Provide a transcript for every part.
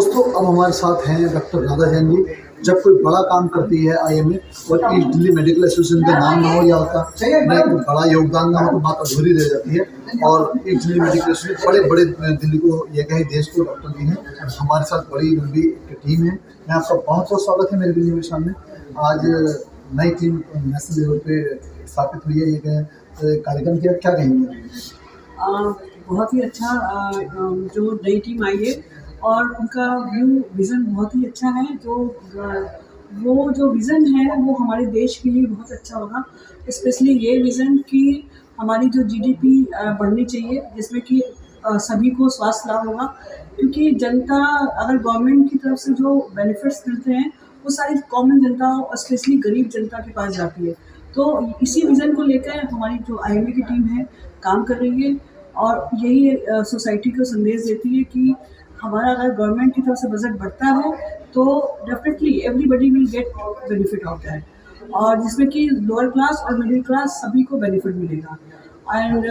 दोस्तों, अब हमारे साथ हैं डॉक्टर राधा जैन जी। जब कोई बड़ा काम करती है आईएमए और ईस्ट दिल्ली मेडिकल एसोसिएशन का नाम ना हो या उसका एक बड़ा योगदान ना हो तो बात अधूरी रह जाती है। और ईस्ट दिल्ली मेडिकल एसोसिएशन बड़े बड़े दिल्ली को ये कहीं देश को डॉक्टर जी हैं। हमारे साथ बड़ी लंबी टीम है। मैं आपका बहुत बहुत स्वागत है मेरे दिल्ली में सामने। आज नई टीम नेशनल लेवल पे स्थापित हुई है। ये कार्यक्रम किया, क्या कहेंगे? बहुत ही अच्छा जो नई टीम आई है और उनका विज़न बहुत ही अच्छा है। वो जो विज़न है वो हमारे देश के लिए बहुत अच्छा होगा। स्पेशली ये विज़न कि हमारी जो जीडीपी बढ़नी चाहिए, जिसमें कि सभी को स्वास्थ्य लाभ होगा। क्योंकि जनता अगर गवर्नमेंट की तरफ से जो बेनिफिट्स मिलते हैं वो सारी कॉमन जनता और स्पेशली गरीब जनता के पास जाती है। तो इसी विज़न को लेकर हमारी जो आईएमए की टीम है काम कर रही है और यही सोसाइटी को संदेश देती है कि हमारा अगर गवर्नमेंट की तरफ से बजट बढ़ता है तो definitely everybody will get benefit of that, और जिसमें कि लोअर क्लास और मिडिल क्लास सभी को बेनिफिट मिलेगा। एंड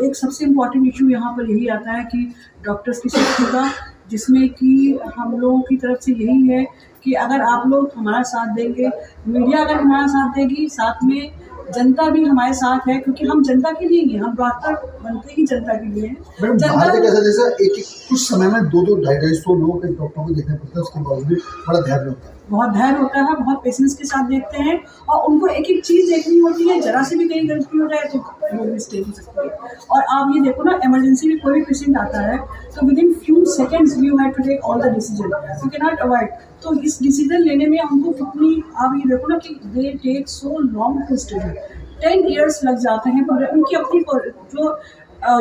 एक सबसे इम्पॉर्टेंट इशू यहाँ पर यही आता है कि डॉक्टर्स की सेफ्टी का, जिसमें कि हम लोगों की तरफ से यही है कि अगर आप लोग हमारा साथ देंगे, मीडिया अगर हमारा साथ देगी, साथ में जनता भी हमारे साथ है, क्योंकि हम जनता के लिए ही, हम डॉक्टर बनते ही जनता के लिए हैं। जनता कैसा जैसे एक कुछ समय में 200-250 लोग एक डॉक्टर को देखने पड़ते हैं, उसके बावजूद बड़ा धैर्य होता है। बहुत धैर्य होता है, बहुत पेशेंस के साथ देखते हैं और उनको एक एक चीज़ देखनी होती है। जरा से भी कहीं गलती हो जाए तो वो मिस्टेक हो सकती है। और आप ये देखो ना, इमरजेंसी में कोई भी पेशेंट आता है तो within few seconds you have to take all the decision, you can not avoid. तो इस डिसीजन लेने में हमको कितनी, आप ये देखो ना कि they take so long to study, 10 years लग जाते हैं पूरे। उनकी अपनी जो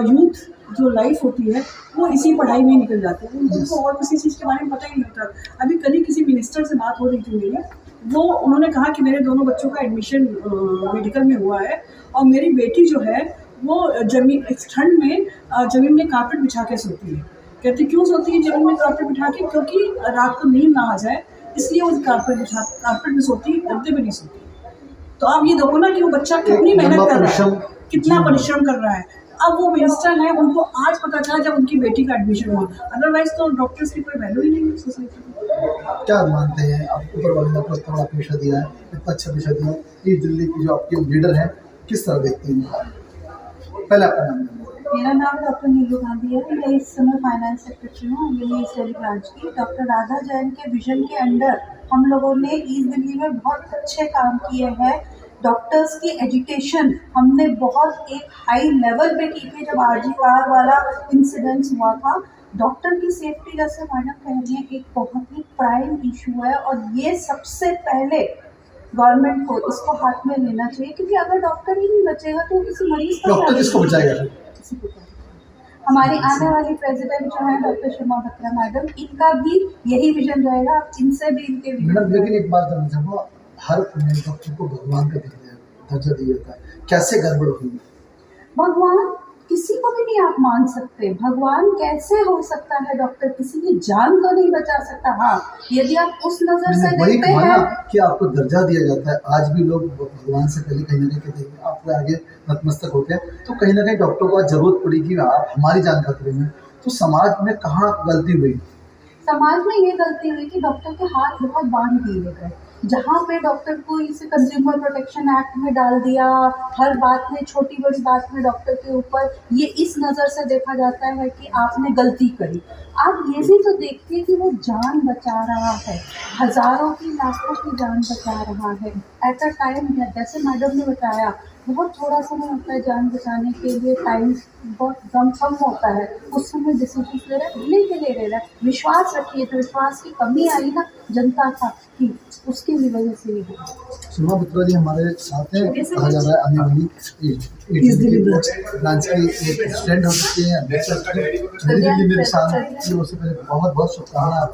यूथ जो लाइफ होती है वो इसी पढ़ाई में निकल जाती है। उनको और किसी चीज़ के बारे में पता ही नहीं होता। अभी कल ही किसी मिनिस्टर से बात हो रही थी मेरी, वो उन्होंने कहा कि मेरे दोनों बच्चों का एडमिशन मेडिकल में हुआ है और मेरी बेटी जो है वो इस ठंड में ज़मीन में कारपेट बिछा के सोती है। कहती क्यों सोती है ज़मीन में कारपेट बिठा के? क्योंकि रात को नींद ना आ जाए, इसलिए वो कारपेट में सोती है, गद्दे में नहीं सोती। तो आप ये देखो ना कि वो बच्चा कितनी मेहनत कर रहा है, कितना परिश्रम कर रहा है। अब वो मिनिस्टर है, उनको आज पता चला जब उनकी बेटी का एडमिशन हुआ, अदरवाइज तो डॉक्टर्स की कोई वैल्यू ही नहीं है सोसाइटी में। क्या मानते हैं आप, ऊपर वाले ने आपको इतना बड़ा पेशा दिया है, इतना अच्छा पेशा दिया है, ये दिल्ली की जो आपके लीडर हैं किस तरह देखते हैं? पहले आपका नाम। मेरा नाम डॉक्टर नीलू गांधी है। मैं इस समय फाइनेंस सेक्रेटरी हूँ यूनिवर्सिटी ईस्ट दिल्ली ब्रांच की। डॉक्टर राधा जैन के विजन के अंडर हम लोगों ने ईस्ट दिल्ली में बहुत अच्छे काम किए हैं। डॉक्टर्स की एजुकेशन हमने बहुत एक हाई लेवल पे की थी। जब आरजीआर वाला इंसिडेंस हुआ था, डॉक्टर की सेफ्टी, जैसे मैडम कह रही है, एक बहुत ही प्राइम इशू है और ये सबसे पहले गवर्नमेंट को इसको हाथ में लेना चाहिए। क्योंकि अगर डॉक्टर ही नहीं बचेगा तो किसी मरीज का डॉक्टर किसको बचाएगा? हमारी आने वाली प्रेसिडेंट जो है डॉक्टर शर्मा बत्रा मैडम, इनका भी यही विजन रहेगा। इनसे भी इनके मैडम, लेकिन एक बात जानना चाहूँगा, हर डॉक्टर को भगवान का दर्जा दिया जाता है, कैसे गड़बड़ हुई? भगवान किसी को भी नहीं आप मान सकते। भगवान कैसे हो सकता है? डॉक्टर किसी की जान को नहीं बचा सकता। हाँ, यदि आप उस नजर से देखते हैं कि आपको दर्जा दिया जाता है, आज भी लोग भगवान से पहले कहीं ना कहीं कहते हैं आपके आगे नतमस्तक होते हैं, तो कहीं ना कहीं डॉक्टर को आज जरूरत पड़ी कि आप हमारी जान खतरे में। तो समाज में कहाँ गलती हुई? समाज में ये गलती हुई कि डॉक्टर के हाथ बहुत बांध दिए गए। जहाँ पे डॉक्टर को इसे कंज्यूमर प्रोटेक्शन एक्ट में डाल दिया, हर बात में, छोटी बड़ी बात में डॉक्टर के ऊपर ये इस नज़र से देखा जाता है कि आपने गलती करी। आप ये भी तो देखिए कि वो जान बचा रहा है, हज़ारों की, लाखों की जान बचा रहा है एट अ टाइम। जैसे मैडम ने बताया, बहुत थोड़ा समय होता है जान बचाने के लिए, टाइम बहुत कम होता है, उस समय डिसीजन ले रहा है, भले के लिए ले रहा है। विश्वास रखिए, तो विश्वास की कमी आई ना जनता का की, उसकी भी वजह से ये हुआ। शर्मा बत्रा जी हमारे साथ हैं, कहा जा रहा है आने वाली ईस्ट दिल्ली ब्रांच की एक प्रेसिडेंट हो सकती है, अध्यक्ष हो सकती है। दिल्ली में उससे पहले बहुत बहुत शुभकामनाएं।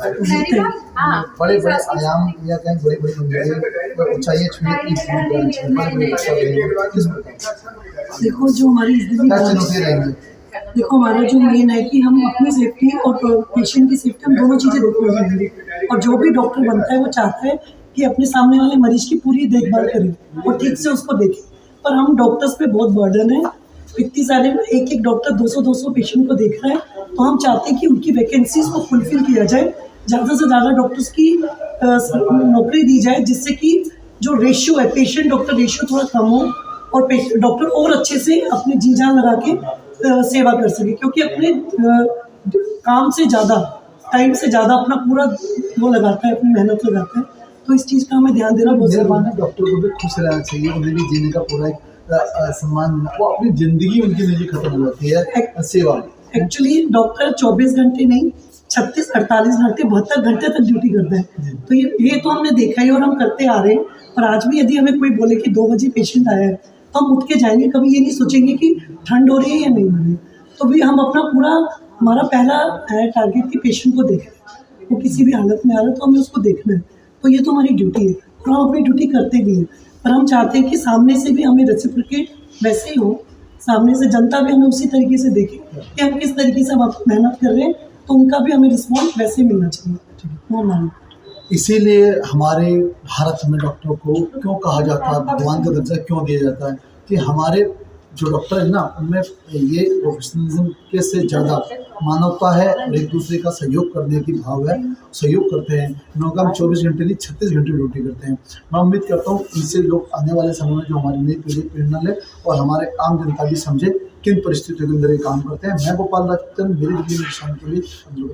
बड़े बड़े आयाम या कहीं बड़ी बड़ी मंजिलें ऊंचाइयां छुई ईस्ट दिल्ली ब्रांच में। देखो जो हमारी ईस्ट दिल्ली ब्रांच है, देखो हमारा जो मेन है कि हम अपनी सेफ्टी और पेशेंट की सेफ्टी, हम दोनों चीज़ें देखते हैं। और जो भी डॉक्टर बनता है वो चाहता है कि अपने सामने वाले मरीज की पूरी देखभाल करें और ठीक से उसको देखें। पर हम डॉक्टर्स पे बहुत बर्डन है, इतनी सारे एक डॉक्टर 200 पेशेंट को देख रहा है, तो हम चाहते हैं कि उनकी वैकेंसीज को फुलफिल किया जाए ज़्यादा से ज़्यादा डॉक्टर्स की नौकरी दी जाए, जिससे कि जो रेशियो है पेशेंट डॉक्टर रेशियो थोड़ा कम हो और डॉक्टर और अच्छे से अपनी जी जान लगा के सेवा कर सके, क्योंकि अपने काम से ज़्यादा टाइम से ज़्यादा अपना पूरा वो लगाता है, अपनी मेहनत लगाता है। तो इस चीज़ का हमें ध्यान देना बहुत मेरा ज़रूरी मानना है डॉक्टर को भी खुश रहना चाहिए, उन्हें भी जीने का पूरा एक सम्मान, वो अपनी ज़िंदगी उनकी निजी खत्म हो जाती है सेवा में। है। एक्चुअली डॉक्टर 24 घंटे नहीं 36-48 घंटे 72 घंटे तक ड्यूटी करता है। तो ये तो हमने देखा ही और हम करते आ रहे हैं। और आज भी यदि हमें कोई बोले कि 2 बजे पेशेंट आया है तो हम उठ के जाएंगे, कभी ये नहीं सोचेंगे कि ठंड हो रही है या नहीं हो रही है। तो भी हम अपना पूरा, हमारा पहला है टारगेट कि पेशेंट को देखना है, वो किसी भी हालत में आ रहा है तो हमें उसको देखना है। तो ये तो हमारी ड्यूटी है और हम अपनी ड्यूटी करते भी हैं। पर हम चाहते हैं कि सामने से भी हमें रेसिप्रोकेट वैसे ही हो, सामने से जनता भी हमें उसी तरीके से देखे कि हम किस तरीके से हम मेहनत कर रहे हैं, तो उनका भी हमें रिस्पॉन्स वैसे मिलना चाहिए। वो मानो इसीलिए हमारे भारत में डॉक्टर को क्यों कहा जाता है, भगवान का दर्जा क्यों दिया जाता है, कि हमारे जो डॉक्टर है ना उनमें ये प्रोफेशनलिज्म के से ज़्यादा मानवता है और एक दूसरे का सहयोग करने की भाव है, सहयोग करते हैं। लोग हम 24 घंटे नहीं 36 घंटे ड्यूटी करते हैं। मैं उम्मीद करता हूँ इनसे लोग आने वाले समय में जो हमारी नई पीढ़ी प्रेरणा ले और हमारे आम जनता भी समझे किन परिस्थितियों के अंदर ये काम करते हैं। मैं गोपाल राजचंद, मेरी दिल्ली में किसान के लिए अंदर।